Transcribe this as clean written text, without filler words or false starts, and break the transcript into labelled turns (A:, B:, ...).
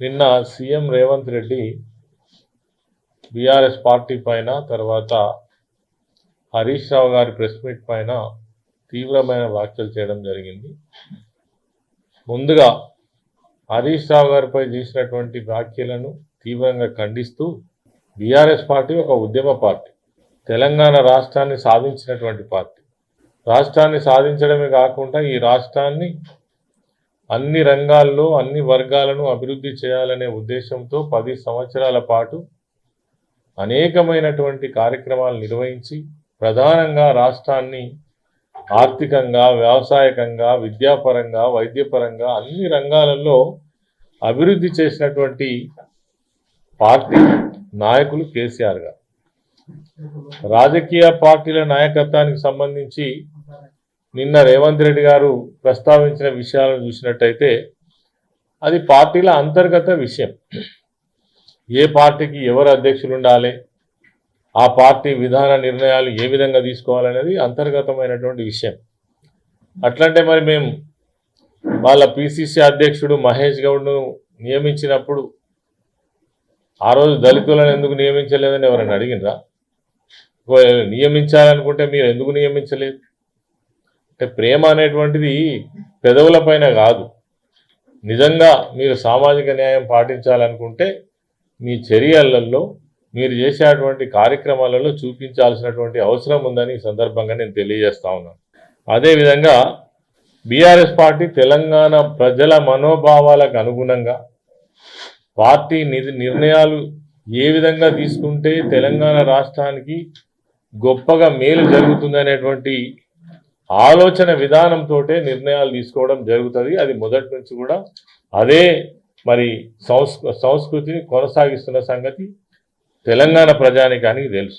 A: నిన్న CM Revanth Reddy BRS party పైన తర్వాత హరీష్ రావు గారి ప్రెస్ మీట్ పైన తీవ్రమైన వ్యాఖ్యలు చేయడం జరిగింది. ముందుగా హరీష్ రావు గారిపై చేసినటువంటి వ్యాఖ్యలను తీవ్రంగా ఖండిస్తూ బీఆర్ఎస్ పార్టీ ఒక ఉద్యమ పార్టీ, తెలంగాణ రాష్ట్రాన్ని సాధించినటువంటి పార్టీ. రాష్ట్రాన్ని సాధించడమే కాకుండా ఈ రాష్ట్రాన్ని అన్ని రంగాల్లో అన్ని వర్గాలను అభివృద్ధి చేయాలనే ఉద్దేశంతో 10 సంవత్సరాల పాటు అనేకమైనటువంటి కార్యక్రమాలు నిర్వహించి ప్రధానంగా రాష్ట్రాన్ని ఆర్థికంగా, వ్యవసాయకంగా, విద్యాపరంగా, వైద్యపరంగా అన్ని రంగాలలో అభివృద్ధి చేసినటువంటి పార్టీ నాయకులు కేసీఆర్ గారు. రాజకీయ పార్టీల నాయకత్వానికి సంబంధించి నిన్న రేవంత్ రెడ్డి గారు ప్రస్తావించిన విషయాలను చూసినట్టయితే అది పార్టీల అంతర్గత విషయం. ఏ పార్టీకి ఎవరు అధ్యక్షులు ఉండాలి, ఆ పార్టీ విధాన నిర్ణయాలు ఏ విధంగా తీసుకోవాలనేది అంతర్గతమైనటువంటి విషయం. అట్లంటే మరి మేము వాళ్ళ పిసిసి అధ్యక్షుడు మహేష్ గౌడ్ను నియమించినప్పుడు ఆ రోజు దళితులను ఎందుకు నియమించలేదని ఎవరైనా అడిగినరా? నియమించాలనుకుంటే మీరు ఎందుకు నియమించలేదు? అంటే ప్రేమ అనేటువంటిది పెదవుల పైన కాదు. నిజంగా మీరు సామాజిక న్యాయం పాటించాలనుకుంటే మీ చర్యలలో మీరు చేసేటువంటి కార్యక్రమాలలో చూపించాల్సినటువంటి అవసరం ఉందని ఈ సందర్భంగా నేను తెలియజేస్తా ఉన్నాను. అదేవిధంగా బీఆర్ఎస్ పార్టీ తెలంగాణ ప్రజల మనోభావాలకు అనుగుణంగా పార్టీ నిర్ణయాలు ఏ విధంగా తీసుకుంటే తెలంగాణ రాష్ట్రానికి గొప్పగా మేలు జరుగుతుందనేటువంటి ఆలోచన విధానంతో నిర్ణయాలు తీసుకోవడం జరుగుతుంది. అది మొదటి నుంచి కూడా అదే మరి సంస్కృతిని కొనసాగిస్తున్న సంగతి తెలంగాణ ప్రజానికానికి తెలుసు.